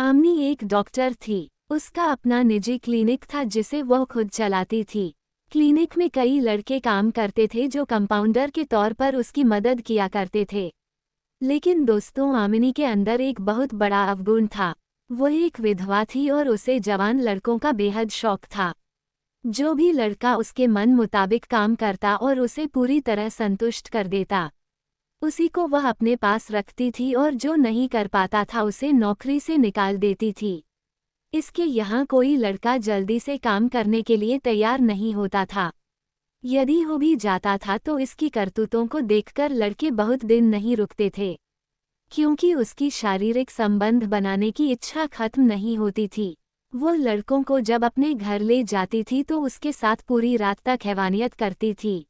आमनी एक डॉक्टर थी। उसका अपना निजी क्लिनिक था जिसे वह खुद चलाती थी। क्लिनिक में कई लड़के काम करते थे जो कंपाउंडर के तौर पर उसकी मदद किया करते थे। लेकिन दोस्तों, आमिनी के अंदर एक बहुत बड़ा अवगुण था। वह एक विधवा थी और उसे जवान लड़कों का बेहद शौक था। जो भी लड़का उसके मन मुताबिक काम करता और उसे पूरी तरह संतुष्ट कर देता, उसी को वह अपने पास रखती थी, और जो नहीं कर पाता था उसे नौकरी से निकाल देती थी। इसके यहाँ कोई लड़का जल्दी से काम करने के लिए तैयार नहीं होता था। यदि हो भी जाता था तो इसकी करतूतों को देखकर लड़के बहुत दिन नहीं रुकते थे, क्योंकि उसकी शारीरिक संबंध बनाने की इच्छा खत्म नहीं होती थी। वो लड़कों को जब अपने घर ले जाती थी तो उसके साथ पूरी रात तक हैवानियत करती थी।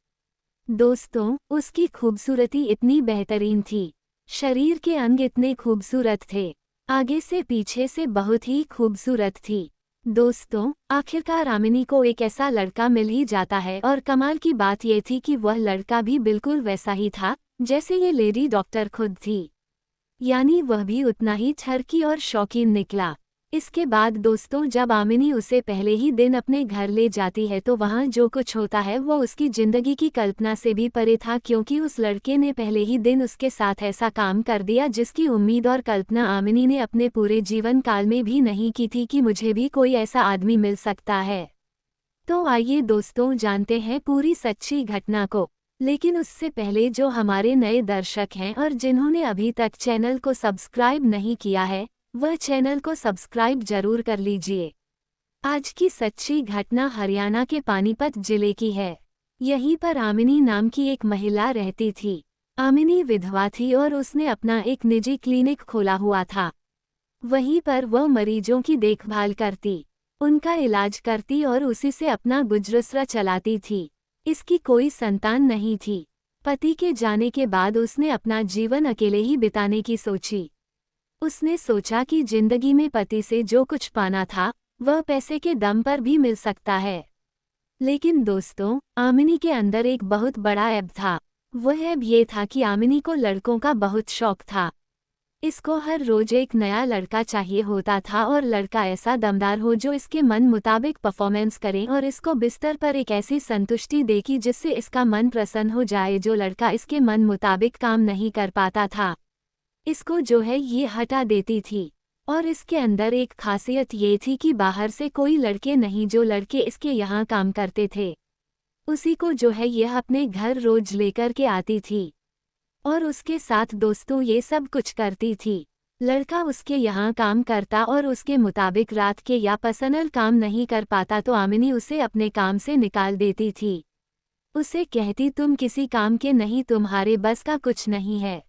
दोस्तों, उसकी खूबसूरती इतनी बेहतरीन थी। शरीर के अंग इतने खूबसूरत थे, आगे से पीछे से बहुत ही खूबसूरत थी। दोस्तों, आखिरकार आमिनी को एक ऐसा लड़का मिल ही जाता है, और कमाल की बात यह थी कि वह लड़का भी बिल्कुल वैसा ही था जैसे ये लेडी डॉक्टर खुद थी। यानी वह भी उतना ही ठरकी और शौकीन निकला। इसके बाद दोस्तों, जब आमिनी उसे पहले ही दिन अपने घर ले जाती है तो वहाँ जो कुछ होता है वो उसकी जिंदगी की कल्पना से भी परे था, क्योंकि उस लड़के ने पहले ही दिन उसके साथ ऐसा काम कर दिया जिसकी उम्मीद और कल्पना आमिनी ने अपने पूरे जीवन काल में भी नहीं की थी कि मुझे भी कोई ऐसा आदमी मिल सकता है। तो आइए दोस्तों, जानते हैं पूरी सच्ची घटना को। लेकिन उससे पहले, जो हमारे नए दर्शक हैं और जिन्होंने अभी तक चैनल को सब्सक्राइब नहीं किया है, वह चैनल को सब्सक्राइब जरूर कर लीजिए। आज की सच्ची घटना हरियाणा के पानीपत जिले की है। यहीं पर आमिनी नाम की एक महिला रहती थी। आमिनी विधवा थी और उसने अपना एक निजी क्लिनिक खोला हुआ था। वहीं पर वह मरीजों की देखभाल करती, उनका इलाज करती और उसी से अपना गुजरसरा चलाती थी। इसकी कोई संतान नहीं थी। पति के जाने के बाद उसने अपना जीवन अकेले ही बिताने की सोची। उसने सोचा कि जिंदगी में पति से जो कुछ पाना था वह पैसे के दम पर भी मिल सकता है। लेकिन दोस्तों, आमिनी के अंदर एक बहुत बड़ा ऐब था। वह ऐब ये था कि आमिनी को लड़कों का बहुत शौक था। इसको हर रोज एक नया लड़का चाहिए होता था, और लड़का ऐसा दमदार हो जो इसके मन मुताबिक परफॉर्मेंस करे और इसको बिस्तर पर एक ऐसी संतुष्टि दे कि जिससे इसका मन प्रसन्न हो जाए। जो लड़का इसके मन मुताबिक काम नहीं कर पाता था, इसको जो है ये हटा देती थी। और इसके अंदर एक खासियत ये थी कि बाहर से कोई लड़के नहीं, जो लड़के इसके यहाँ काम करते थे उसी को जो है यह अपने घर रोज लेकर के आती थी, और उसके साथ दोस्तों ये सब कुछ करती थी। लड़का उसके यहाँ काम करता और उसके मुताबिक रात के या पर्सनल काम नहीं कर पाता तो आमिनी उसे अपने काम से निकाल देती थी। उसे कहती, तुम किसी काम के नहीं, तुम्हारे बस का कुछ नहीं है।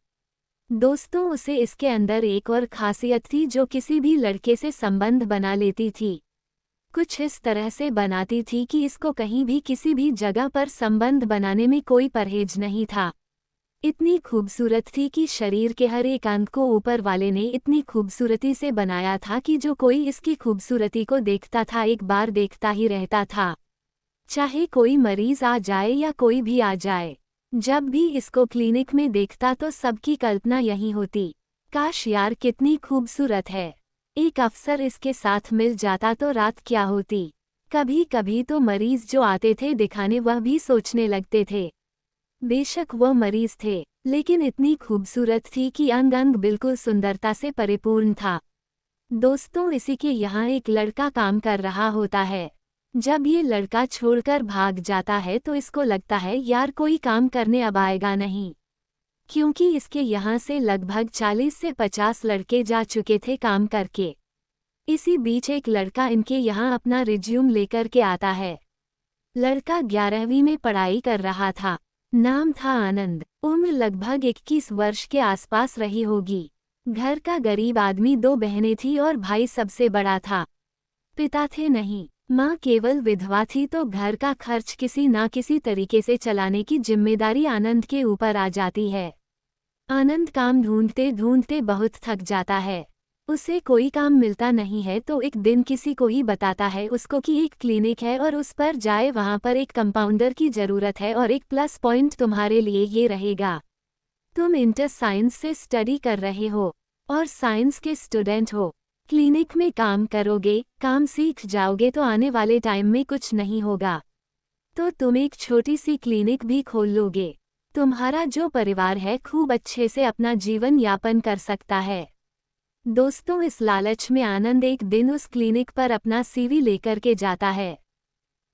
दोस्तों, उसे इसके अंदर एक और खासियत थी जो किसी भी लड़के से संबंध बना लेती थी। कुछ इस तरह से बनाती थी कि इसको कहीं भी किसी भी जगह पर संबंध बनाने में कोई परहेज नहीं था। इतनी खूबसूरत थी कि शरीर के हर एक अंग को ऊपर वाले ने इतनी खूबसूरती से बनाया था कि जो कोई इसकी खूबसूरती को देखता था एक बार देखता ही रहता था, चाहे कोई मरीज आ जाए या कोई भी आ जाए। जब भी इसको क्लिनिक में देखता तो सबकी कल्पना यही होती, काश यार कितनी खूबसूरत है। एक अफसर इसके साथ मिल जाता तो रात क्या होती। कभी कभी तो मरीज जो आते थे दिखाने, वह भी सोचने लगते थे बेशक वो मरीज थे, लेकिन इतनी खूबसूरत थी कि अंग अंग बिल्कुल सुंदरता से परिपूर्ण था। दोस्तों, इसी के यहाँ एक लड़का काम कर रहा होता है। जब ये लड़का छोड़कर भाग जाता है तो इसको लगता है यार कोई काम करने अब आएगा नहीं, क्योंकि इसके यहाँ से लगभग 40 से 50 लड़के जा चुके थे काम करके। इसी बीच एक लड़का इनके यहाँ अपना रिज्यूम लेकर के आता है। लड़का 11वीं में पढ़ाई कर रहा था। नाम था आनंद। उम्र लगभग 21 वर्ष के आसपास रही होगी। घर का गरीब आदमी, 2 बहनें थी और भाई सबसे बड़ा था। पिता थे नहीं, माँ केवल विधवा थी, तो घर का खर्च किसी ना किसी तरीके से चलाने की जिम्मेदारी आनंद के ऊपर आ जाती है। आनंद काम ढूंढते ढूंढते बहुत थक जाता है। उसे कोई काम मिलता नहीं है तो एक दिन किसी को ही बताता है उसको कि एक क्लिनिक है और उस पर जाए, वहाँ पर एक कंपाउंडर की ज़रूरत है और एक प्लस पॉइंट तुम्हारे लिए ये रहेगा, तुम इंटर साइंस से स्टडी कर रहे हो और साइंस के स्टूडेंट हो, क्लिनिक में काम करोगे, काम सीख जाओगे तो आने वाले टाइम में कुछ नहीं होगा, तो तुम एक छोटी सी क्लिनिक भी खोल लोगे। तुम्हारा जो परिवार है खूब अच्छे से अपना जीवन यापन कर सकता है। दोस्तों, इस लालच में आनंद एक दिन उस क्लिनिक पर अपना सीवी लेकर के जाता है।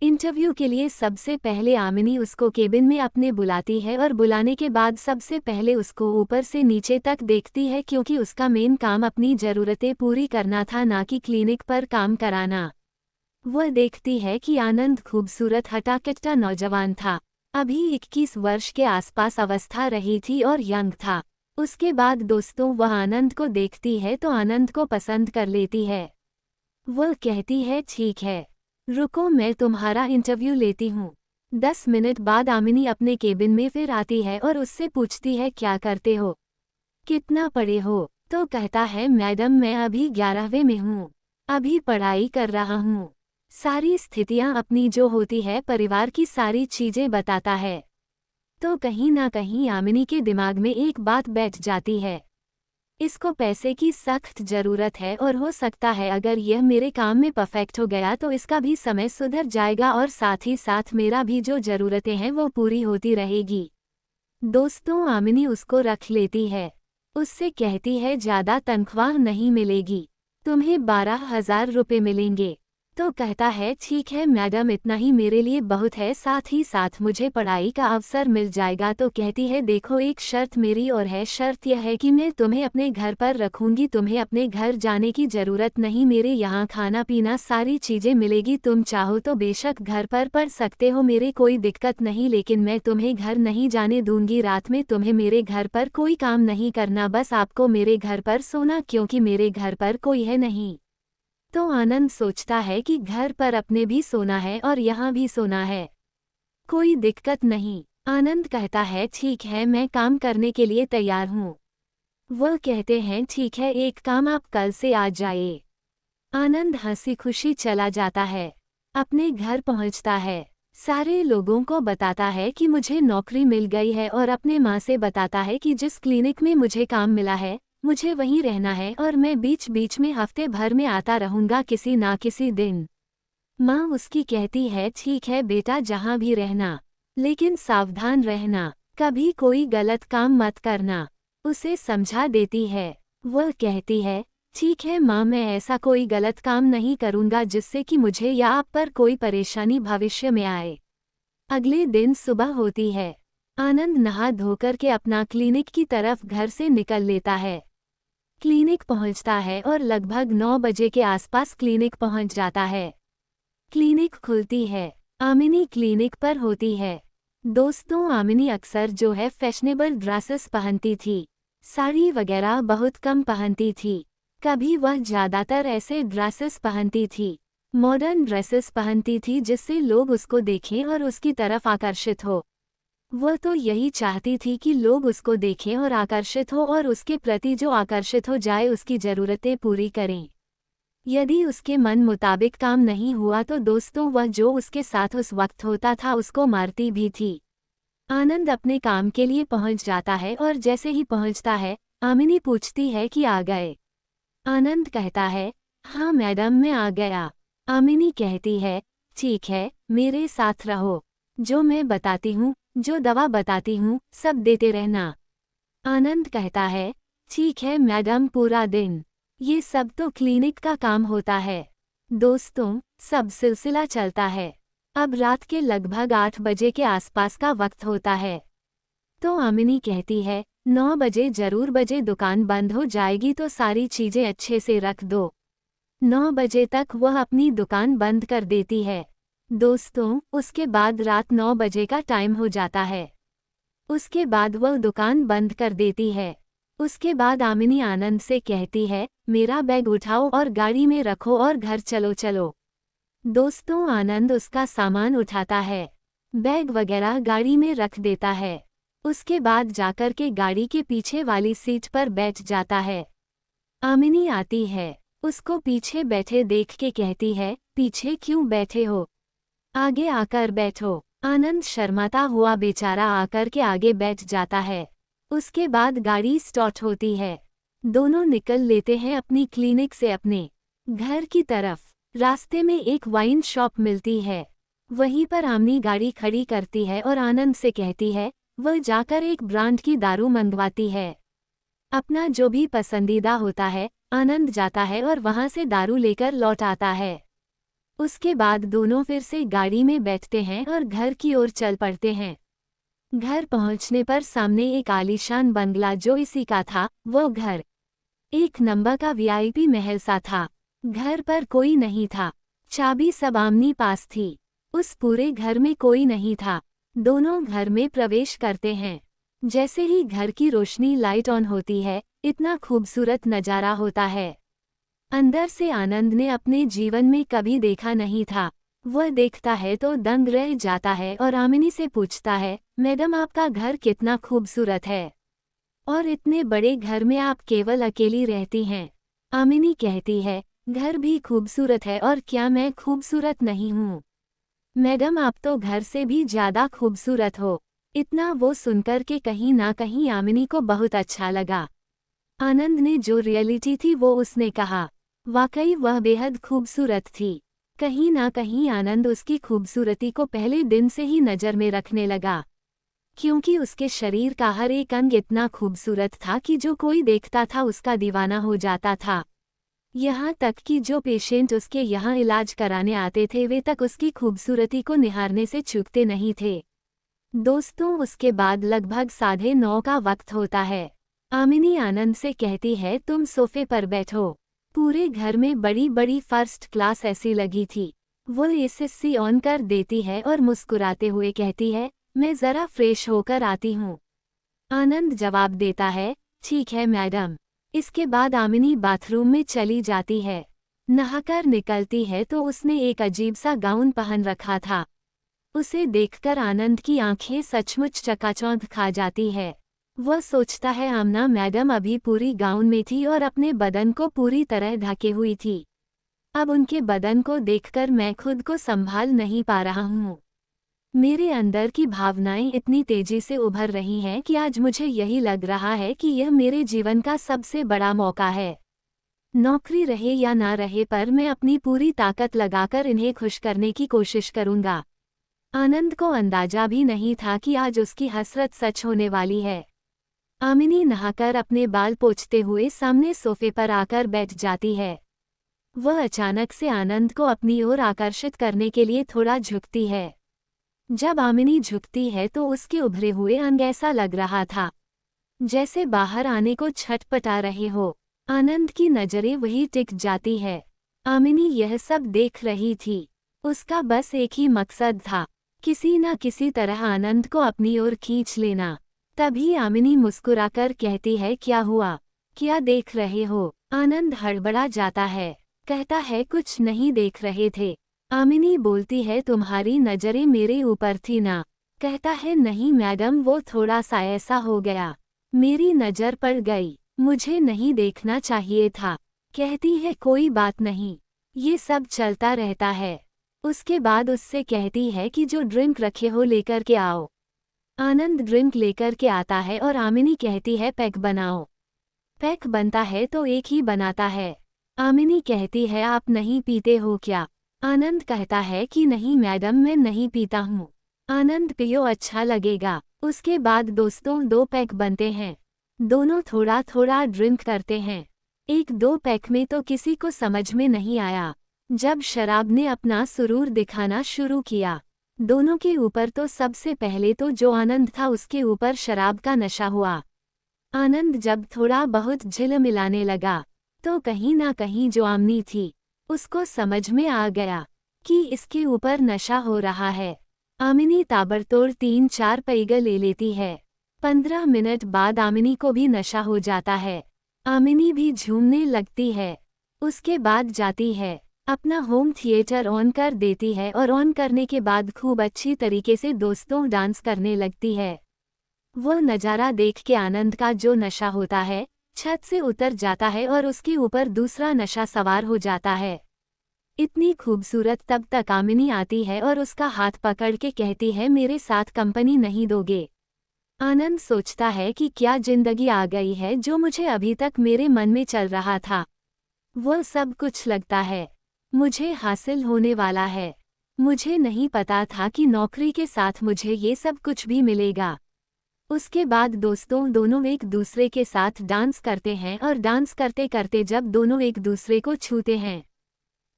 इंटरव्यू के लिए सबसे पहले आमिनी उसको केबिन में अपने बुलाती है और बुलाने के बाद सबसे पहले उसको ऊपर से नीचे तक देखती है, क्योंकि उसका मेन काम अपनी ज़रूरतें पूरी करना था, ना कि क्लिनिक पर काम कराना। वह देखती है कि आनंद खूबसूरत हट्टा-कट्टा नौजवान था। अभी 21 वर्ष के आसपास अवस्था रही थी और यंग था। उसके बाद दोस्तों, वह आनंद को देखती है तो आनंद को पसंद कर लेती है। वह कहती है, ठीक है, रुको मैं तुम्हारा इंटरव्यू लेती हूँ। 10 मिनट बाद आमिनी अपने केबिन में फिर आती है और उससे पूछती है, क्या करते हो, कितना पढ़े हो? तो कहता है, मैडम मैं अभी 11वें में हूँ, अभी पढ़ाई कर रहा हूँ। सारी स्थितियाँ अपनी जो होती है परिवार की सारी चीज़ें बताता है। तो कहीं ना कहीं आमिनी के दिमाग में एक बात बैठ जाती है, इसको पैसे की सख्त ज़रूरत है और हो सकता है अगर यह मेरे काम में परफेक्ट हो गया तो इसका भी समय सुधर जाएगा और साथ ही साथ मेरा भी जो ज़रूरतें हैं वो पूरी होती रहेगी। दोस्तों, आमिनी उसको रख लेती है। उससे कहती है, ज़्यादा तनख्वाह नहीं मिलेगी, तुम्हें 12,000 रुपये मिलेंगे। तो कहता है, ठीक है मैडम, इतना ही मेरे लिए बहुत है, साथ ही साथ मुझे पढ़ाई का अवसर मिल जाएगा। तो कहती है, देखो एक शर्त मेरी और है, शर्त यह है कि मैं तुम्हें अपने घर पर रखूंगी, तुम्हें अपने घर जाने की ज़रूरत नहीं, मेरे यहाँ खाना पीना सारी चीज़ें मिलेगी, तुम चाहो तो बेशक घर पर पढ़ सकते हो, मेरे कोई दिक्कत नहीं, लेकिन मैं तुम्हें घर नहीं जाने दूंगी। रात में तुम्हें मेरे घर पर कोई काम नहीं करना, बस आपको मेरे घर पर सोना, क्योंकि मेरे घर पर कोई है नहीं। तो आनंद सोचता है कि घर पर अपने भी सोना है और यहाँ भी सोना है, कोई दिक्कत नहीं। आनंद कहता है, ठीक है मैं काम करने के लिए तैयार हूँ। वह कहते हैं, ठीक है, एक काम आप कल से आ जाइए। आनंद हंसी खुशी चला जाता है, अपने घर पहुँचता है, सारे लोगों को बताता है कि मुझे नौकरी मिल गई है और अपने माँ से बताता है कि जिस क्लिनिक में मुझे काम मिला है मुझे वहीं रहना है और मैं बीच बीच में हफ्ते भर में आता रहूँगा किसी ना किसी दिन। माँ उसकी कहती है, ठीक है बेटा, जहाँ भी रहना, लेकिन सावधान रहना, कभी कोई गलत काम मत करना, उसे समझा देती है। वह कहती है, ठीक है माँ, मैं ऐसा कोई गलत काम नहीं करूँगा जिससे कि मुझे या आप पर कोई परेशानी भविष्य में आए। अगले दिन सुबह होती है। आनंद नहा धोकर के अपना क्लिनिक की तरफ घर से निकल लेता है। क्लिनिक पहुंचता है और लगभग 9 बजे के आसपास क्लिनिक पहुंच जाता है। क्लिनिक खुलती है, आमिनी क्लिनिक पर होती है। दोस्तों, आमिनी अक्सर जो है फैशनेबल ड्रेसेस पहनती थी, साड़ी वगैरह बहुत कम पहनती थी। कभी वह ज़्यादातर ऐसे ड्रेसेस पहनती थी, मॉडर्न ड्रेसेस पहनती थी जिससे लोग उसको देखें और उसकी तरफ आकर्षित हो। वह तो यही चाहती थी कि लोग उसको देखें और आकर्षित हो और उसके प्रति जो आकर्षित हो जाए उसकी ज़रूरतें पूरी करें। यदि उसके मन मुताबिक काम नहीं हुआ तो दोस्तों, वह जो उसके साथ उस वक्त होता था उसको मारती भी थी। आनंद अपने काम के लिए पहुंच जाता है और जैसे ही पहुंचता है आमिनी पूछती है कि आ गए। आनंद कहता है, हाँ मैडम मैं आ गया। आमिनी कहती है, ठीक है, मेरे साथ रहो, जो मैं बताती हूँ, जो दवा बताती हूँ, सब देते रहना। आनंद कहता है, ठीक है मैडम, पूरा दिन, ये सब तो क्लिनिक का काम होता है। दोस्तों, सब सिलसिला चलता है। अब रात के लगभग 8 बजे के आसपास का वक्त होता है। तो आमिनी कहती है, 9 बजे जरूर बजे दुकान बंद हो जाएगी, तो सारी चीज़ें अच्छे से रख दो। 9 बजे तक वह अपनी दुकान बंद कर देती है। दोस्तों, उसके बाद रात 9 बजे का टाइम हो जाता है। उसके बाद वह दुकान बंद कर देती है। उसके बाद आमिनी आनंद से कहती है, मेरा बैग उठाओ और गाड़ी में रखो और घर चलो चलो। दोस्तों, आनंद उसका सामान उठाता है, बैग वगैरह गाड़ी में रख देता है। उसके बाद जाकर के गाड़ी के पीछे वाली सीट पर बैठ जाता है। आमिनी आती है, उसको पीछे बैठे देख के कहती है, पीछे क्यों बैठे हो, आगे आकर बैठो। आनंद शर्माता हुआ बेचारा आकर के आगे बैठ जाता है। उसके बाद गाड़ी स्टार्ट होती है। दोनों निकल लेते हैं अपनी क्लिनिक से अपने घर की तरफ। रास्ते में एक वाइन शॉप मिलती है। वहीं पर आमनी गाड़ी खड़ी करती है और आनंद से कहती है वह जाकर एक ब्रांड की दारू मंगवाती है। अपना जो भी पसंदीदा होता है आनंद जाता है और वहां से दारू लेकर लौट आता है। उसके बाद दोनों फिर से गाड़ी में बैठते हैं और घर की ओर चल पड़ते हैं। घर पहुंचने पर सामने एक आलीशान बंगला जो इसी का था, वो घर एक नंबर का वीआईपी महल सा था। घर पर कोई नहीं था, चाबी सब आमनी पास थी। उस पूरे घर में कोई नहीं था। दोनों घर में प्रवेश करते हैं। जैसे ही घर की रोशनी लाइट ऑन होती है, इतना खूबसूरत नजारा होता है। अंदर से आनंद ने अपने जीवन में कभी देखा नहीं था। वह देखता है तो दंग रह जाता है और आमिनी से पूछता है, मैडम आपका घर कितना खूबसूरत है और इतने बड़े घर में आप केवल अकेली रहती हैं। आमिनी कहती है, घर भी खूबसूरत है और क्या मैं खूबसूरत नहीं हूँ? मैडम आप तो घर से भी ज्यादा खूबसूरत हो। इतना वो सुनकर के कहीं ना कहीं आमिनी को बहुत अच्छा लगा। आनंद ने जो रियलिटी थी वो उसने कहा, वाकई वह बेहद खूबसूरत थी। कहीं ना कहीं आनंद उसकी खूबसूरती को पहले दिन से ही नज़र में रखने लगा, क्योंकि उसके शरीर का हर एक अंग इतना खूबसूरत था कि जो कोई देखता था उसका दीवाना हो जाता था। यहाँ तक कि जो पेशेंट उसके यहाँ इलाज कराने आते थे वे तक उसकी खूबसूरती को निहारने से चूकते नहीं थे। दोस्तों, उसके बाद लगभग 9:30 का वक्त होता है। आमिनी आनंद से कहती है, तुम सोफे पर बैठो। पूरे घर में बड़ी बड़ी फर्स्ट क्लास एसी लगी थी। वो एसी ऑन कर देती है और मुस्कुराते हुए कहती है, मैं ज़रा फ्रेश होकर आती हूँ। आनंद जवाब देता है, ठीक है मैडम। इसके बाद आमिनी बाथरूम में चली जाती है। नहाकर निकलती है तो उसने एक अजीब सा गाउन पहन रखा था। उसे देखकर आनंद की आंखें सचमुच चकाचौंध खा जाती है। वह सोचता है आमना मैडम अभी पूरी गाउन में थी और अपने बदन को पूरी तरह ढके हुई थी। अब उनके बदन को देखकर मैं खुद को संभाल नहीं पा रहा हूँ। मेरे अंदर की भावनाएं इतनी तेजी से उभर रही हैं कि आज मुझे यही लग रहा है कि यह मेरे जीवन का सबसे बड़ा मौका है। नौकरी रहे या ना रहे पर मैं अपनी पूरी ताकत लगाकर इन्हें खुश करने की कोशिश करूंगा। आनंद को अंदाजा भी नहीं था कि आज उसकी हसरत सच होने वाली है। आमिनी नहाकर अपने बाल पोंछते हुए सामने सोफे पर आकर बैठ जाती है। वह अचानक से आनंद को अपनी ओर आकर्षित करने के लिए थोड़ा झुकती है। जब आमिनी झुकती है तो उसके उभरे हुए अंग ऐसा लग रहा था जैसे बाहर आने को छटपटा रहे हो। आनंद की नजरें वही टिक जाती है। आमिनी यह सब देख रही थी। उसका बस एक ही मकसद था, किसी न किसी तरह आनंद को अपनी ओर खींच लेना। तभी आमिनी मुस्कुराकर कहती है, क्या हुआ, क्या देख रहे हो? आनंद हड़बड़ा जाता है, कहता है कुछ नहीं देख रहे थे। आमिनी बोलती है, तुम्हारी नजरें मेरे ऊपर थी ना? कहता है, नहीं मैडम, वो थोड़ा सा ऐसा हो गया, मेरी नज़र पड़ गई, मुझे नहीं देखना चाहिए था। कहती है, कोई बात नहीं, ये सब चलता रहता है। उसके बाद उससे कहती है कि जो ड्रिंक रखे हो लेकर के आओ। आनंद ड्रिंक लेकर के आता है और आमिनी कहती है, पैक बनाओ। पैक बनता है तो एक ही बनाता है। आमिनी कहती है, आप नहीं पीते हो क्या? आनंद कहता है कि नहीं मैडम, मैं नहीं पीता हूँ। आनंद, पियो, अच्छा लगेगा। उसके बाद दोस्तों 2 पैक बनते हैं। दोनों थोड़ा थोड़ा ड्रिंक करते हैं। 1-2 पैक में तो किसी को समझ में नहीं आया। जब शराब ने अपना सुरूर दिखाना शुरू किया, दोनों के ऊपर तो सबसे पहले तो जो आनंद था उसके ऊपर शराब का नशा हुआ। आनंद जब थोड़ा बहुत झिलमिलाने लगा तो कहीं ना कहीं जो आमनी थी उसको समझ में आ गया कि इसके ऊपर नशा हो रहा है। आमिनी ताबड़तोड़ 3-4 पैग ले लेती है। 15 मिनट बाद आमिनी को भी नशा हो जाता है। आमिनी भी झूमने लगती है। उसके बाद जाती है, अपना होम थिएटर ऑन कर देती है और ऑन करने के बाद खूब अच्छी तरीके से दोस्तों डांस करने लगती है। वह नज़ारा देख के आनंद का जो नशा होता है छत से उतर जाता है और उसके ऊपर दूसरा नशा सवार हो जाता है। इतनी खूबसूरत तब तक आमिनी आती है और उसका हाथ पकड़ के कहती है, मेरे साथ कंपनी नहीं दोगे? आनंद सोचता है कि क्या जिंदगी आ गई है जो मुझे अभी तक मेरे मन में चल रहा था। वो सब कुछ लगता है मुझे हासिल होने वाला है। मुझे नहीं पता था कि नौकरी के साथ मुझे ये सब कुछ भी मिलेगा। उसके बाद दोस्तों दोनों एक दूसरे के साथ डांस करते हैं और डांस करते करते जब दोनों एक दूसरे को छूते हैं,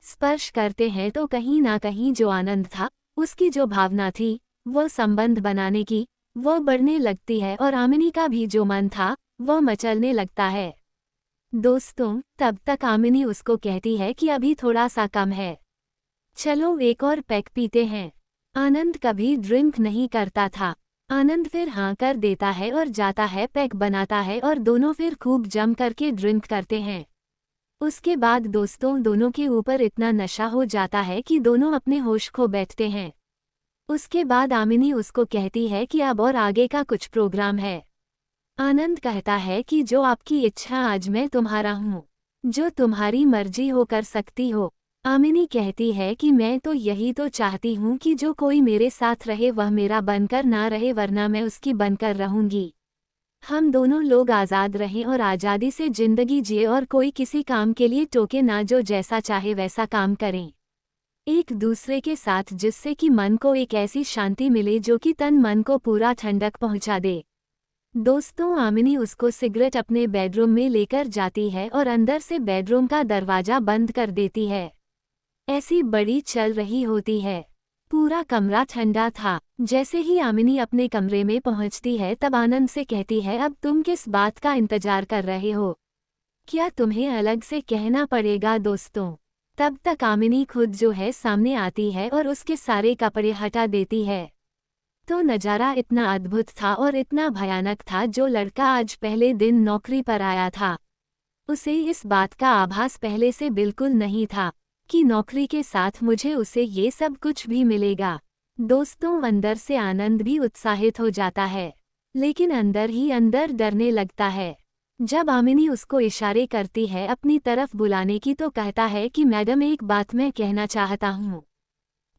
स्पर्श करते हैं तो कहीं ना कहीं जो आनंद था, उसकी जो भावना थी वो संबंध बनाने की, वो बढ़ने लगती है और आमिनी का भी जो मन था वो मचलने लगता है। दोस्तों तब तक आमिनी उसको कहती है कि अभी थोड़ा सा कम है, चलो एक और पैक पीते हैं। आनंद कभी ड्रिंक नहीं करता था। आनंद फिर हाँ कर देता है और जाता है, पैक बनाता है और दोनों फिर खूब जम करके ड्रिंक करते हैं। उसके बाद दोस्तों दोनों के ऊपर इतना नशा हो जाता है कि दोनों अपने होश खो बैठते हैं। उसके बाद आमिनी उसको कहती है कि अब और आगे का कुछ प्रोग्राम है। आनंद कहता है कि जो आपकी इच्छा, आज मैं तुम्हारा हूँ, जो तुम्हारी मर्जी हो कर सकती हो। आमिनी कहती है कि मैं तो यही तो चाहती हूँ कि जो कोई मेरे साथ रहे वह मेरा बनकर ना रहे, वरना मैं उसकी बनकर रहूंगी। हम दोनों लोग आज़ाद रहें और आज़ादी से जिंदगी जिए और कोई किसी काम के लिए टोके ना, जो जैसा चाहे वैसा काम करें एक दूसरे के साथ, जिससे कि मन को एक ऐसी शांति मिले जो कि तन मन को पूरा ठंडक पहुंचा दे। दोस्तों आमिनी उसको सिगरेट अपने बेडरूम में लेकर जाती है और अंदर से बेडरूम का दरवाजा बंद कर देती है। ऐसी बड़ी चल रही होती है। पूरा कमरा ठंडा था। जैसे ही आमिनी अपने कमरे में पहुंचती है तब आनंद से कहती है, अब तुम किस बात का इंतजार कर रहे हो? क्या तुम्हें अलग से कहना पड़ेगा? दोस्तों तब तक आमिनी खुद जो है सामने आती है और उसके सारे कपड़े हटा देती है। तो नज़ारा इतना अद्भुत था और इतना भयानक था। जो लड़का आज पहले दिन नौकरी पर आया था, उसे इस बात का आभास पहले से बिल्कुल नहीं था कि नौकरी के साथ मुझे उसे ये सब कुछ भी मिलेगा। दोस्तों अंदर से आनंद भी उत्साहित हो जाता है, लेकिन अंदर ही अंदर डरने लगता है। जब आमिनी उसको इशारे करती है अपनी तरफ बुलाने की तो कहता है कि मैडम एक बात मैं कहना चाहता हूँ।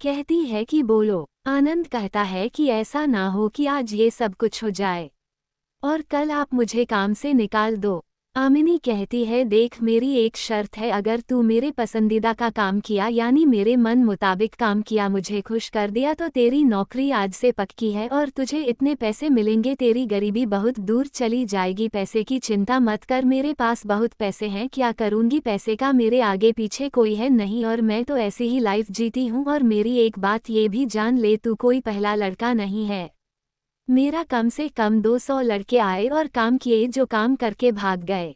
कहती है कि बोलो। आनंद कहता है कि ऐसा ना हो कि आज ये सब कुछ हो जाए और कल आप मुझे काम से निकाल दो। आमिनी कहती है, देख मेरी एक शर्त है, अगर तू मेरे पसंदीदा का काम किया यानी मेरे मन मुताबिक काम किया, मुझे खुश कर दिया, तो तेरी नौकरी आज से पक्की है और तुझे इतने पैसे मिलेंगे, तेरी गरीबी बहुत दूर चली जाएगी। पैसे की चिंता मत कर, मेरे पास बहुत पैसे हैं, क्या करूँगी पैसे का, मेरे आगे पीछे कोई है नहीं और मैं तो ऐसी ही लाइफ जीती हूँ। और मेरी एक बात ये भी जान ले, तू कोई पहला लड़का नहीं है। मेरा कम से कम 200 लड़के आए और काम किए जो काम करके भाग गए।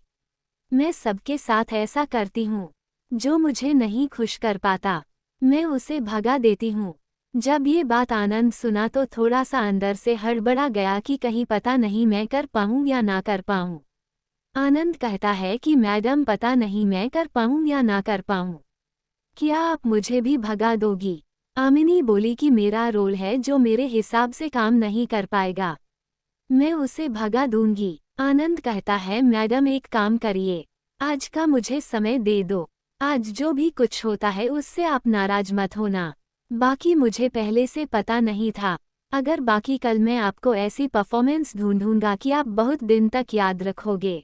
मैं सबके साथ ऐसा करती हूँ, जो मुझे नहीं खुश कर पाता मैं उसे भगा देती हूँ। जब ये बात आनंद सुना तो थोड़ा सा अंदर से हड़बड़ा गया कि कहीं पता नहीं मैं कर पाऊँ या ना कर पाऊँ। आनंद कहता है कि मैडम पता नहीं मैं कर पाऊँ या ना कर पाऊँ, क्या आप मुझे भी भगा दोगी? आमिनी बोली कि मेरा रोल है, जो मेरे हिसाब से काम नहीं कर पाएगा मैं उसे भगा दूंगी। आनंद कहता है, मैडम एक काम करिए, आज का मुझे समय दे दो, आज जो भी कुछ होता है उससे आप नाराज मत होना। बाकी मुझे पहले से पता नहीं था, अगर बाकी कल मैं आपको ऐसी परफॉर्मेंस ढूंढूंगा कि आप बहुत दिन तक याद रखोगे।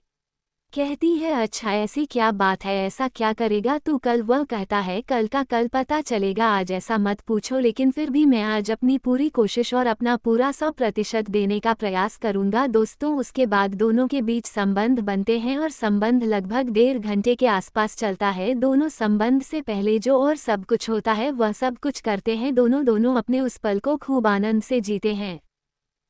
कहती है, अच्छा ऐसी क्या बात है, ऐसा क्या करेगा तू कल? वह कहता है, कल का कल पता चलेगा, आज ऐसा मत पूछो, लेकिन फिर भी मैं आज अपनी पूरी कोशिश और अपना पूरा 100% देने का प्रयास करूंगा। दोस्तों उसके बाद दोनों के बीच संबंध बनते हैं और संबंध लगभग 1.5 घंटे के आसपास चलता है। दोनों संबंध से पहले जो और सब कुछ होता है वह सब कुछ करते हैं। दोनों अपने उस पल को खूब आनंद से जीते हैं।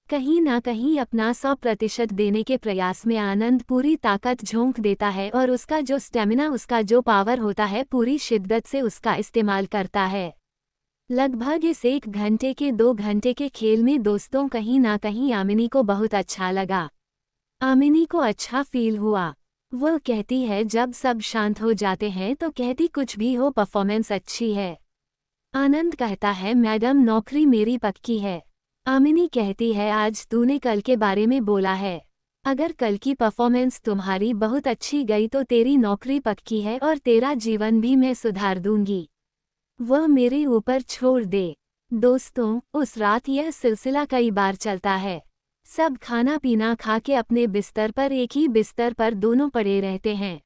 कहीं ना कहीं अपना 100% देने के प्रयास में आनंद पूरी ताकत झोंक देता है और उसका जो स्टेमिना, उसका जो पावर होता है, पूरी शिद्दत से उसका इस्तेमाल करता है। लगभग इस 1 घंटे के 2 घंटे के खेल में दोस्तों कहीं ना कहीं आमिनी को बहुत अच्छा लगा। आमिनी को अच्छा फील हुआ। वो कहती है, जब सब शांत हो जाते हैं तो कहती, कुछ भी हो परफॉर्मेंस अच्छी है। आनंद कहता है, मैडम नौकरी मेरी पक्की है। आमिनी कहती है, आज तूने कल के बारे में बोला है, अगर कल की परफॉर्मेंस तुम्हारी बहुत अच्छी गई तो तेरी नौकरी पक्की है और तेरा जीवन भी मैं सुधार दूंगी, वह मेरे ऊपर छोड़ दे। दोस्तों उस रात यह सिलसिला कई बार चलता है। सब खाना पीना खा के अपने बिस्तर पर एक ही बिस्तर पर दोनों पड़े रहते हैं।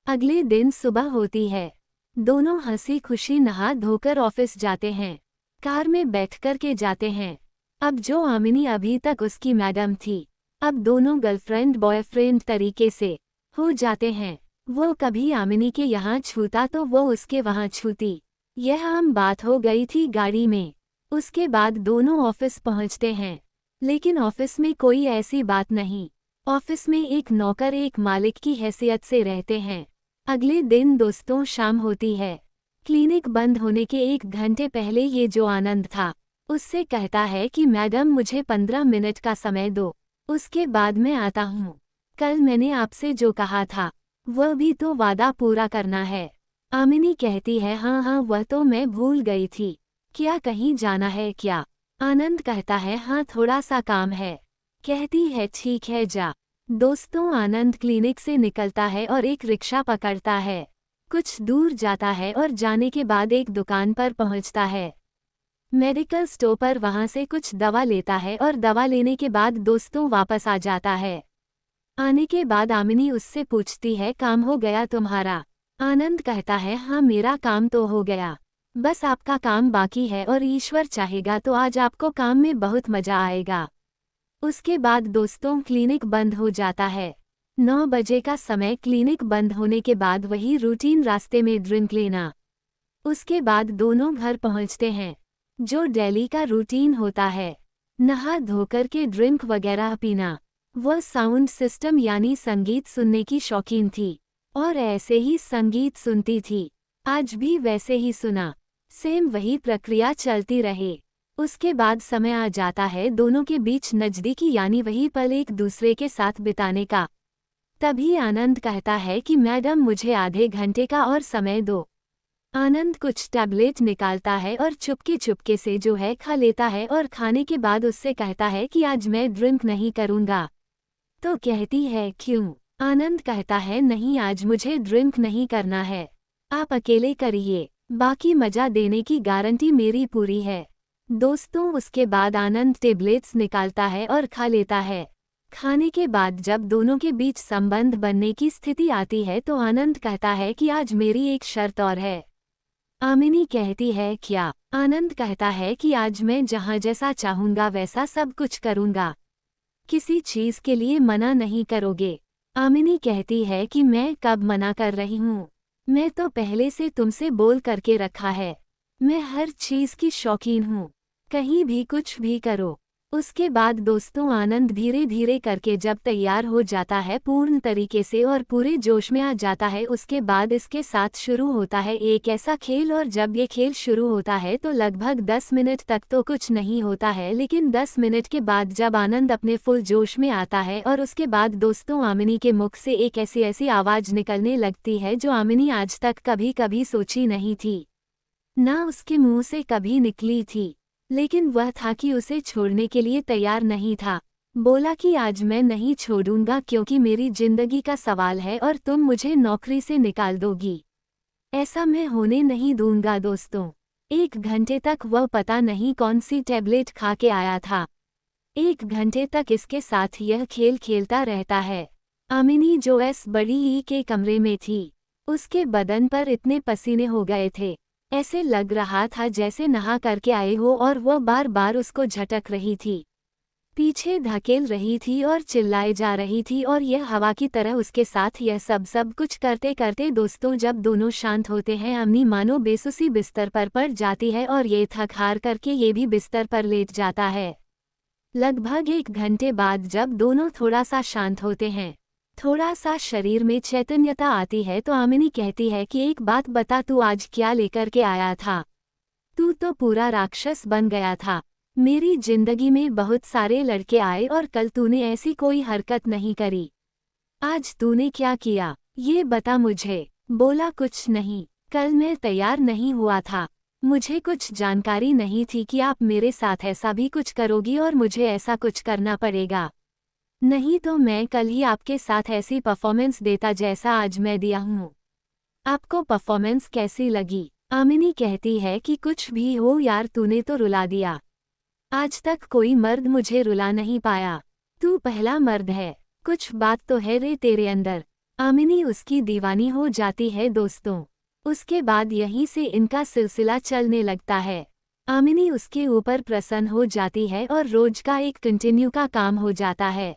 अगले दिन सुबह होती है। दोनों हंसी खुशी नहा धोकर ऑफिस जाते हैं। कार में बैठकर के जाते हैं। अब जो आमिनी अभी तक उसकी मैडम थी, अब दोनों गर्लफ्रेंड बॉयफ्रेंड तरीके से हो जाते हैं। वो कभी आमिनी के यहाँ छूता तो वो उसके वहाँ छूती। यह आम बात हो गई थी गाड़ी में। उसके बाद दोनों ऑफिस पहुँचते हैं, लेकिन ऑफिस में कोई ऐसी बात नहीं। ऑफिस में एक नौकर एक मालिक की हैसियत से रहते हैं। अगले दिन दोस्तों शाम होती है। क्लिनिक बंद होने के 1 घंटे पहले ये जो आनंद था, उससे कहता है कि मैडम मुझे 15 मिनट का समय दो, उसके बाद मैं आता हूँ। कल मैंने आपसे जो कहा था वह भी तो वादा पूरा करना है। आमिनी कहती है हाँ वह तो मैं भूल गई थी। क्या कहीं जाना है क्या? आनंद कहता है हाँ थोड़ा सा काम है। कहती है ठीक है जा। दोस्तों आनंद क्लिनिक से निकलता है और एक रिक्शा पकड़ता है। कुछ दूर जाता है और जाने के बाद एक दुकान पर पहुंचता है। मेडिकल स्टोर पर वहां से कुछ दवा लेता है और दवा लेने के बाद दोस्तों वापस आ जाता है। आने के बाद आमिनी उससे पूछती है काम हो गया तुम्हारा? आनंद कहता है हाँ मेरा काम तो हो गया, बस आपका काम बाकी है और ईश्वर चाहेगा तो आज आपको काम में बहुत मजा आएगा। उसके बाद दोस्तों क्लिनिक बंद हो जाता है। 9 बजे का समय। क्लिनिक बंद होने के बाद वही रूटीन रास्ते में ड्रिंक लेना। उसके बाद दोनों घर पहुंचते हैं, जो डेली का रूटीन होता है। नहा धोकर के ड्रिंक वगैरह पीना। वह साउंड सिस्टम यानी संगीत सुनने की शौकीन थी और ऐसे ही संगीत सुनती थी। आज भी वैसे ही सुना। सेम वही प्रक्रिया चलती रहे। उसके बाद समय आ जाता है दोनों के बीच नज़दीकी यानी वही पल एक दूसरे के साथ बिताने का। तभी आनंद कहता है कि मैडम मुझे आधे घंटे का और समय दो। आनंद कुछ टैबलेट निकालता है और चुपके चुपके से जो है खा लेता है और खाने के बाद उससे कहता है कि आज मैं ड्रिंक नहीं करूँगा। तो कहती है क्यों? आनंद कहता है नहीं आज मुझे ड्रिंक नहीं करना है, आप अकेले करिए, बाकी मजा देने की गारंटी मेरी पूरी है। दोस्तों उसके बाद आनंद टेबलेट्स निकालता है और खा लेता है। खाने के बाद जब दोनों के बीच संबंध बनने की स्थिति आती है तो आनंद कहता है कि आज मेरी एक शर्त और है। आमिनी कहती है क्या? आनंद कहता है कि आज मैं जहाँ जैसा चाहूँगा वैसा सब कुछ करूँगा, किसी चीज़ के लिए मना नहीं करोगे? आमिनी कहती है कि मैं कब मना कर रही हूँ, मैं तो पहले से तुमसे बोल करके रखा है, मैं हर चीज़ की शौकीन हूँ, कहीं भी कुछ भी करो। उसके बाद दोस्तों आनंद धीरे धीरे करके जब तैयार हो जाता है पूर्ण तरीके से और पूरे जोश में आ जाता है, उसके बाद इसके साथ शुरू होता है एक ऐसा खेल। और जब ये खेल शुरू होता है तो लगभग 10 मिनट तक तो कुछ नहीं होता है, लेकिन 10 मिनट के बाद जब आनंद अपने फुल जोश में आता है और उसके बाद दोस्तों आमिनी के मुख से एक ऐसी आवाज़ निकलने लगती है जो आमिनी आज तक कभी कभी सोची नहीं थी, ना उसके मुंह से कभी निकली थी, लेकिन वह था कि उसे छोड़ने के लिए तैयार नहीं था। बोला कि आज मैं नहीं छोड़ूंगा क्योंकि मेरी जिंदगी का सवाल है और तुम मुझे नौकरी से निकाल दोगी, ऐसा मैं होने नहीं दूंगा। दोस्तों 1 घंटे तक वह पता नहीं कौन सी टैबलेट खा के आया था। 1 घंटे तक इसके साथ यह खेल खेलता रहता है। आमिनी जो बड़ी ई के कमरे में थी, उसके बदन पर इतने पसीने हो गए थे, ऐसे लग रहा था जैसे नहा करके आए हो, और वह बार बार उसको झटक रही थी, पीछे धकेल रही थी और चिल्लाए जा रही थी और यह हवा की तरह उसके साथ यह सब कुछ करते करते दोस्तों जब दोनों शांत होते हैं, आमिनी मानो बेसुसी बिस्तर पर पड़ जाती है और ये थक हार करके ये भी बिस्तर पर लेट जाता है। लगभग 1 घंटे बाद जब दोनों थोड़ा सा शांत होते हैं, थोड़ा सा शरीर में चैतन्यता आती है, तो आमिनी कहती है कि एक बात बता, तू आज क्या लेकर के आया था? तू तो पूरा राक्षस बन गया था। मेरी जिंदगी में बहुत सारे लड़के आए और कल तूने ऐसी कोई हरकत नहीं करी, आज तूने क्या किया ये बता मुझे। बोला कुछ नहीं, कल मैं तैयार नहीं हुआ था, मुझे कुछ जानकारी नहीं थी कि आप मेरे साथ ऐसा भी कुछ करोगी और मुझे ऐसा कुछ करना पड़ेगा, नहीं तो मैं कल ही आपके साथ ऐसी परफॉर्मेंस देता जैसा आज मैं दिया हूँ। आपको परफॉर्मेंस कैसी लगी? आमिनी कहती है कि कुछ भी हो यार, तूने तो रुला दिया, आज तक कोई मर्द मुझे रुला नहीं पाया। तू पहला मर्द है, कुछ बात तो है रे तेरे अंदर। आमिनी उसकी दीवानी हो जाती है दोस्तों। उसके बाद यहीं से इनका सिलसिला चलने लगता है। आमिनी उसके ऊपर प्रसन्न हो जाती है और रोज का एक कंटिन्यू का काम हो जाता है।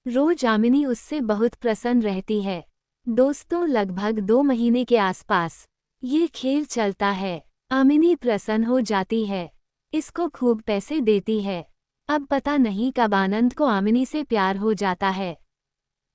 रोज आमिनी उससे बहुत प्रसन्न रहती है। दोस्तों लगभग 2 महीने के आसपास ये खेल चलता है। आमिनी प्रसन्न हो जाती है, इसको खूब पैसे देती है। अब पता नहीं कब आनंद को आमिनी से प्यार हो जाता है।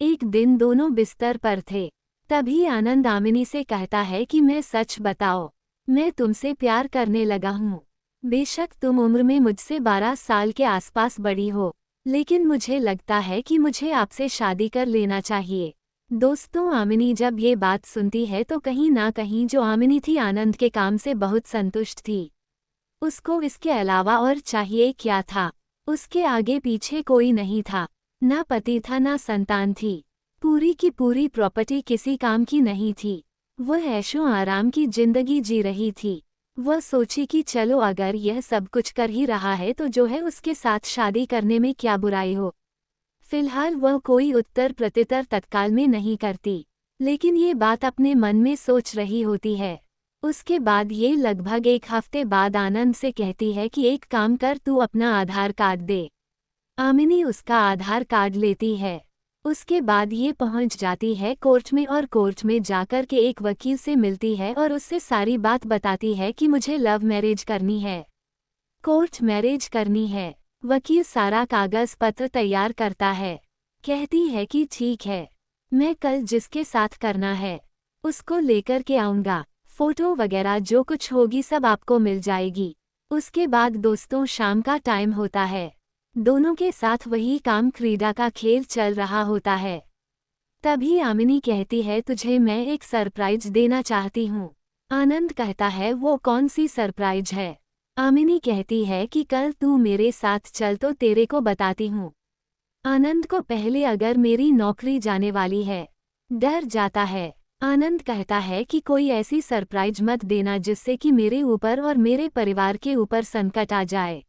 एक दिन दोनों बिस्तर पर थे, तभी आनंद आमिनी से कहता है कि मैं सच बताओ, मैं तुमसे प्यार करने लगा हूँ। बेशक तुम उम्र में मुझसे 12 साल के आसपास बड़ी हो, लेकिन मुझे लगता है कि मुझे आपसे शादी कर लेना चाहिए। दोस्तों आमिनी जब ये बात सुनती है तो कहीं ना कहीं जो आमिनी थी आनंद के काम से बहुत संतुष्ट थी। उसको इसके अलावा और चाहिए क्या था। उसके आगे पीछे कोई नहीं था, ना पति था ना संतान थी। पूरी की पूरी प्रॉपर्टी किसी काम की नहीं थी। वह ऐशो आराम की जिंदगी जी रही थी। वह सोची कि चलो अगर यह सब कुछ कर ही रहा है तो जो है उसके साथ शादी करने में क्या बुराई हो। फिलहाल वह कोई उत्तर प्रत्युत्तर तत्काल में नहीं करती, लेकिन ये बात अपने मन में सोच रही होती है। उसके बाद ये लगभग 1 हफ्ते बाद आनंद से कहती है कि एक काम कर, तू अपना आधार कार्ड दे। आमिनी उसका आधार कार्ड लेती है। उसके बाद ये पहुंच जाती है कोर्ट में और कोर्ट में जाकर के एक वकील से मिलती है और उससे सारी बात बताती है कि मुझे लव मैरिज करनी है, कोर्ट मैरिज करनी है। वकील सारा कागज पत्र तैयार करता है। कहती है कि ठीक है, मैं कल जिसके साथ करना है उसको लेकर के आऊँगा। फोटो वगैरह जो कुछ होगी सब आपको मिल जाएगी। उसके बाद दोस्तों शाम का टाइम होता है। दोनों के साथ वही काम क्रीडा का खेल चल रहा होता है। तभी आमिनी कहती है तुझे मैं एक सरप्राइज देना चाहती हूँ। आनंद कहता है वो कौन सी सरप्राइज है। आमिनी कहती है कि कल तू मेरे साथ चल तो तेरे को बताती हूँ। आनंद को पहले अगर मेरी नौकरी जाने वाली है, डर जाता है। आनंद कहता है कि कोई ऐसी सरप्राइज मत देना जिससे कि मेरे ऊपर और मेरे परिवार के ऊपर संकट आ जाए।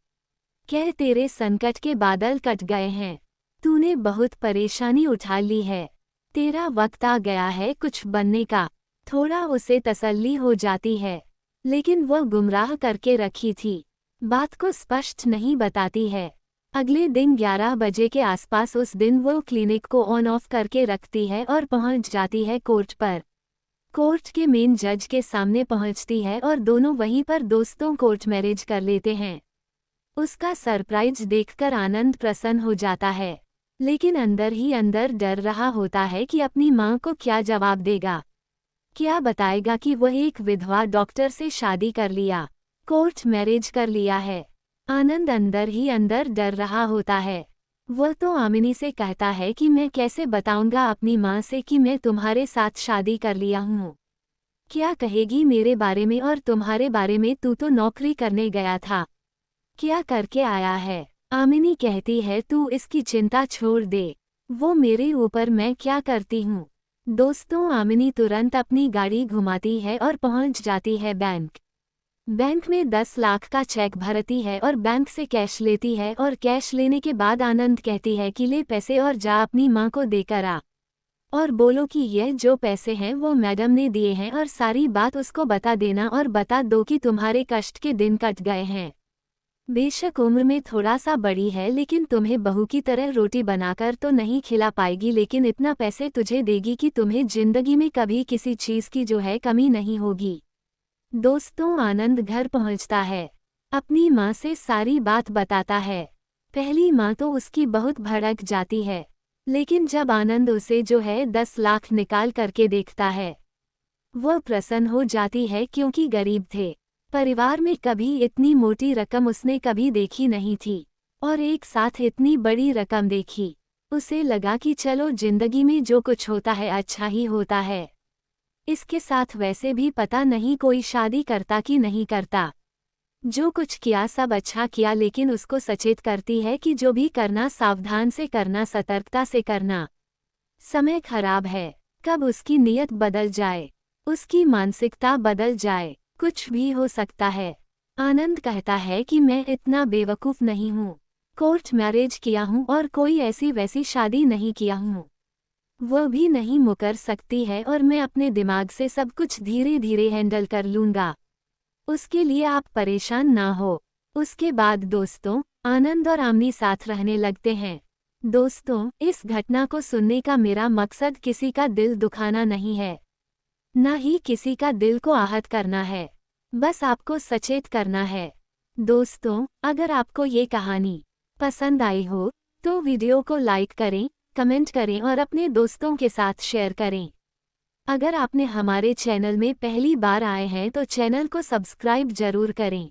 कह तेरे संकट के बादल कट गए हैं, तूने बहुत परेशानी उठा ली है, तेरा वक्त आ गया है कुछ बनने का। थोड़ा उसे तसल्ली हो जाती है, लेकिन वह गुमराह करके रखी थी, बात को स्पष्ट नहीं बताती है। अगले दिन 11 बजे के आसपास उस दिन वो क्लिनिक को ऑन ऑफ करके रखती है और पहुंच जाती है कोर्ट पर। कोर्ट के मेन जज के सामने पहुंचती है और दोनों वहीं पर दोस्तों कोर्ट मैरिज कर लेते हैं। उसका सरप्राइज देखकर आनंद प्रसन्न हो जाता है, लेकिन अंदर ही अंदर डर रहा होता है कि अपनी मां को क्या जवाब देगा। क्या बताएगा कि वह एक विधवा डॉक्टर से शादी कर लिया, कोर्ट मैरिज कर लिया है। आनंद अंदर ही अंदर डर रहा होता है। वह तो आमिनी से कहता है कि मैं कैसे बताऊंगा अपनी मां से कि मैं तुम्हारे साथ शादी कर लिया हूँ। क्या कहेगी मेरे बारे में और तुम्हारे बारे में, तू तो नौकरी करने गया था, क्या करके आया है। आमिनी कहती है तू इसकी चिंता छोड़ दे, वो मेरे ऊपर, मैं क्या करती हूँ। दोस्तों आमिनी तुरंत अपनी गाड़ी घुमाती है और पहुंच जाती है बैंक। बैंक में 10 लाख का चेक भरती है और बैंक से कैश लेती है और कैश लेने के बाद आनंद कहती है कि ले पैसे और जा अपनी माँ को देकर आ और बोलो कि यह जो पैसे हैं वो मैडम ने दिए हैं और सारी बात उसको बता देना और बता दो कि तुम्हारे कष्ट के दिन कट गए हैं। बेशक उम्र में थोड़ा सा बड़ी है लेकिन तुम्हें बहू की तरह रोटी बनाकर तो नहीं खिला पाएगी, लेकिन इतना पैसे तुझे देगी कि तुम्हें जिंदगी में कभी किसी चीज़ की जो है कमी नहीं होगी। दोस्तों आनंद घर पहुंचता है, अपनी माँ से सारी बात बताता है। पहली माँ तो उसकी बहुत भड़क जाती है, लेकिन जब आनंद उसे जो है 10 लाख निकाल करके देखता है वह प्रसन्न हो जाती है, क्योंकि गरीब थे, परिवार में कभी इतनी मोटी रकम उसने कभी देखी नहीं थी और एक साथ इतनी बड़ी रकम देखी। उसे लगा कि चलो जिंदगी में जो कुछ होता है अच्छा ही होता है। इसके साथ वैसे भी पता नहीं कोई शादी करता कि नहीं करता। जो कुछ किया सब अच्छा किया, लेकिन उसको सचेत करती है कि जो भी करना सावधान से करना, सतर्कता से करना। समय खराब है, कब उसकी नीयत बदल जाए, उसकी मानसिकता बदल जाए, कुछ भी हो सकता है। आनंद कहता है कि मैं इतना बेवकूफ़ नहीं हूँ, कोर्ट मैरिज किया हूँ और कोई ऐसी वैसी शादी नहीं किया हूँ। वो भी नहीं मुकर सकती है और मैं अपने दिमाग से सब कुछ धीरे धीरे हैंडल कर लूँगा। उसके लिए आप परेशान ना हो। उसके बाद दोस्तों, आनंद और आमनी साथ रहने लगते हैं। दोस्तों, इस घटना को सुनने का मेरा मकसद किसी का दिल दुखाना नहीं है, ना ही किसी का दिल को आहत करना है। बस आपको सचेत करना है। दोस्तों, अगर आपको ये कहानी पसंद आई हो तो वीडियो को लाइक करें, कमेंट करें और अपने दोस्तों के साथ शेयर करें। अगर आपने हमारे चैनल में पहली बार आए हैं तो चैनल को सब्सक्राइब जरूर करें।